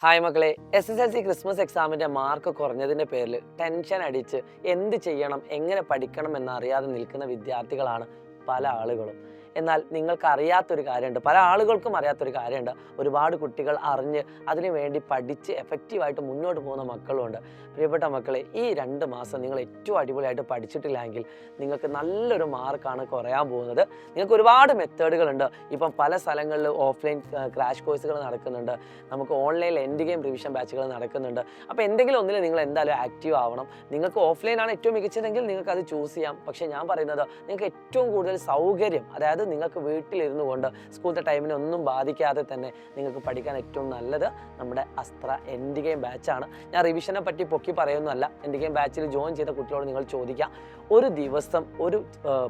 Hi മക്കളെ, SSLC Christmas എക്സാമിൻ്റെ mark കുറഞ്ഞതിൻ്റെ പേരിൽ ടെൻഷൻ അടിച്ച് എന്ത് ചെയ്യണം, എങ്ങനെ പഠിക്കണം എന്നറിയാതെ നിൽക്കുന്ന വിദ്യാർത്ഥികളാണ് പല ആളുകളും. എന്നാൽ നിങ്ങൾക്കറിയാത്തൊരു കാര്യമുണ്ട്, പല ആളുകൾക്കും അറിയാത്തൊരു കാര്യമുണ്ട്. ഒരുപാട് കുട്ടികൾ അറിഞ്ഞ് അതിനു വേണ്ടി പഠിച്ച് എഫക്റ്റീവായിട്ട് മുന്നോട്ട് പോകുന്ന മക്കളുമുണ്ട്. പ്രിയപ്പെട്ട മക്കളെ, ഈ 2 മാസം നിങ്ങൾ ഏറ്റവും അടിപൊളിയായിട്ട് പഠിച്ചിട്ടില്ലെങ്കിൽ നിങ്ങൾക്ക് നല്ലൊരു മാർക്കാണ് കുറയാൻ പോകുന്നത്. നിങ്ങൾക്ക് ഒരുപാട് മെത്തേഡുകളുണ്ട്. ഇപ്പം പല സ്ഥലങ്ങളിൽ ഓഫ്ലൈൻ ക്രാഷ് കോഴ്സുകൾ നടക്കുന്നുണ്ട്, നമുക്ക് ഓൺലൈനിൽ എൻഡ് ഗെയിം റിവിഷൻ ബാച്ചുകൾ നടക്കുന്നുണ്ട്. അപ്പോൾ എന്തെങ്കിലും ഒന്നിൽ നിങ്ങൾ എന്തായാലും ആക്റ്റീവ് ആവണം. നിങ്ങൾക്ക് ഓഫ്ലൈനാണ് ഏറ്റവും മികച്ചതെങ്കിൽ നിങ്ങൾക്ക് അത് ചൂസ് ചെയ്യാം. പക്ഷേ ഞാൻ പറയുന്നത് നിങ്ങൾക്ക് ഏറ്റവും കൂടുതൽ സൗകര്യം, അതായത് നിങ്ങൾക്ക് വീട്ടിലിരുന്നു കൊണ്ട് സ്കൂളത്തെ ടൈമിനെ ഒന്നും ബാധിക്കാതെ തന്നെ നിങ്ങൾക്ക് പഠിക്കാൻ ഏറ്റവും നല്ലത് നമ്മുടെ അസ്ത്ര എൻഡ് ഗെയിം ബാച്ചാണ്. ഞാൻ റിവിഷനെ പറ്റി പൊക്കി പറയുന്നതല്ല. എൻഡ് ഗെയിം ബാച്ചിൽ ജോയിൻ ചെയ്ത കുട്ടികളോട് നിങ്ങൾ ചോദിക്കാം, ഒരു ദിവസം ഒരു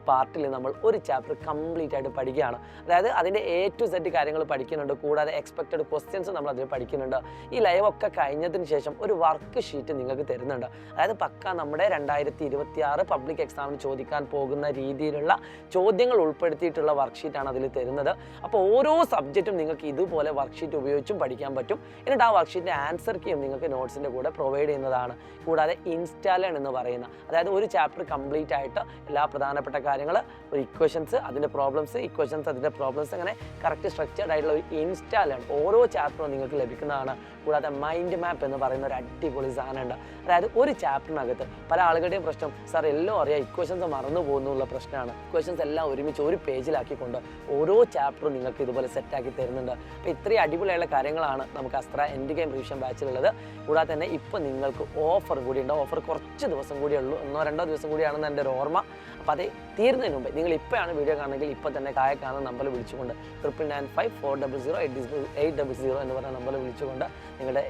പാർട്ടിൽ നമ്മൾ ഒരു ചാപ്റ്റർ കംപ്ലീറ്റ് ആയിട്ട് പഠിക്കുകയാണ്. അതായത് അതിൻ്റെ A to Z കാര്യങ്ങൾ പഠിക്കുന്നുണ്ട്, കൂടാതെ എക്സ്പെക്റ്റഡ് ക്വസ്റ്റ്യൻസ് നമ്മൾ അതിൽ പഠിക്കുന്നുണ്ട്. ഈ ലൈവൊക്കെ കഴിഞ്ഞതിന് ശേഷം ഒരു വർക്ക് ഷീറ്റ് നിങ്ങൾക്ക് തരുന്നുണ്ട്. അതായത് പക്ക നമ്മുടെ 2026 പബ്ലിക് എക്സാമിന് ചോദിക്കാൻ പോകുന്ന രീതിയിലുള്ള ചോദ്യങ്ങൾ ഉൾപ്പെടുത്തിയിട്ടുള്ള വർക്ക്ഷീറ്റാണ് അതിൽ തരുന്നത്. അപ്പോൾ ഓരോ സബ്ജക്റ്റും നിങ്ങൾക്ക് ഇതുപോലെ വർക്ക്ഷീറ്റ് ഉപയോഗിച്ചും പഠിക്കാൻ പറ്റും. എന്നിട്ട് ആ വർക്ക്ഷീറ്റിൻ്റെ ആൻസർ കീയും നിങ്ങൾക്ക് നോട്ട്സിൻ്റെ കൂടെ പ്രൊവൈഡ് ചെയ്യുന്നതാണ്. കൂടാതെ ഇൻസ്റ്റാലേൺ എന്ന് പറയുന്ന, അതായത് ഒരു ചാപ്റ്റർ കംപ്ലീറ്റ് ആയിട്ട് എല്ലാ പ്രധാനപ്പെട്ട കാര്യങ്ങൾ, ഒരു ഇക്വേഷൻസ് അതിൻ്റെ പ്രോബ്ലംസ്, ഇക്വേഷൻസ് അതിൻ്റെ പ്രോബ്ലംസ്, അങ്ങനെ കറക്റ്റ് സ്ട്രക്ചർഡ് ആയിട്ടുള്ള ഒരു ഇൻസ്റ്റാലേൺ ഓരോ ചാപ്റ്ററും നിങ്ങൾക്ക് ലഭിക്കുന്നതാണ്. കൂടാതെ മൈൻഡ് മാപ്പ് എന്ന് പറയുന്ന ഒരു അടിപൊളി സാധനമുണ്ട്. അതായത് ഒരു ചാപ്റ്ററിനകത്ത് പല ആളുകളുടെയും പ്രശ്നം, സാർ എല്ലാം അറിയാം, ഇക്വേഷൻസ് മറന്നു പോകുന്നുള്ള പ്രശ്നമാണ്. ഇക്വേഷൻസ് എല്ലാം ഒരുമിച്ച് ഒരു പേജിലാക്കിക്കൊണ്ട് ഓരോ ചാപ്റ്ററും നിങ്ങൾക്ക് ഇതുപോലെ സെറ്റാക്കി തരുന്നുണ്ട്. അപ്പോൾ ഇത്രയും അടിപൊളിയുള്ള കാര്യങ്ങളാണ് നമുക്ക് അസ്ത്ര എൻഡ് ഗെയിം റിവിഷൻ ബാച്ചിലുള്ളത്. കൂടാതെ തന്നെ ഇപ്പോൾ നിങ്ങൾക്ക് ഓഫർ കൂടിയുണ്ട്. ഓഫർ കുറച്ച് ദിവസം കൂടിയേ ഉള്ളൂ, 1-2 ദിവസം കൂടിയാണെന്ന് എൻ്റെ ഒരു ഓർമ്മ. അപ്പോൾ അത് തീരുന്നതിന് മുമ്പേ നിങ്ങൾ ഇപ്പോഴാണ് വീഡിയോ കാണുന്നെങ്കിൽ ഇപ്പോൾ തന്നെ കാണുന്ന നമ്പറിൽ വിളിച്ചുകൊണ്ട് 9954008800 എന്ന് പറഞ്ഞ നമ്പറിൽ വിളിച്ചുകൊണ്ട് നിങ്ങളുടെ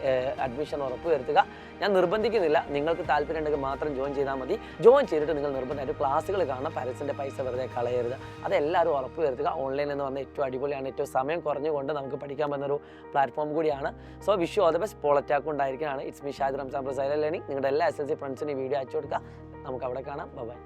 അഡ്മിഷൻ ഉറപ്പ് വരുത്തുക. ഞാൻ നിർബന്ധിക്കുന്നില്ല, നിങ്ങൾക്ക് താല്പര്യം ഉണ്ടെങ്കിൽ മാത്രം ജോയിൻ ചെയ്താൽ മതി. ജോയിൻ ചെയ്തിട്ട് നിങ്ങൾ നിർബന്ധമായിട്ട് ക്ലാസ്സുകൾ കാണണം, പാരൻസിൻ്റെ പൈസ വെറുതെ കളയരുത്. അതെല്ലാവരും ഉറപ്പ് വരുത്തുക. ഓൺലൈൻ എന്ന് പറഞ്ഞാൽ ഏറ്റവും അടിപൊളിയാണ്, ഏറ്റവും സമയം കുറഞ്ഞുകൊണ്ട് നമുക്ക് പഠിക്കാൻ പറ്റുന്നൊരു പ്ലാറ്റ്ഫോം കൂടിയാണ്. So wish you all the best. പോളറ്റാക്ക് ഉണ്ടായിരിക്കുകയാണ്. It's me Shahid Ramzan Prasad learning. നിങ്ങളുടെ എല്ലാ SSLC ഫ്രണ്ട്സിനും ഈ വീഡിയോ അയച്ചു കൊടുക്കുക. നമുക്ക് അവിടെ കാണാം. ബൈ.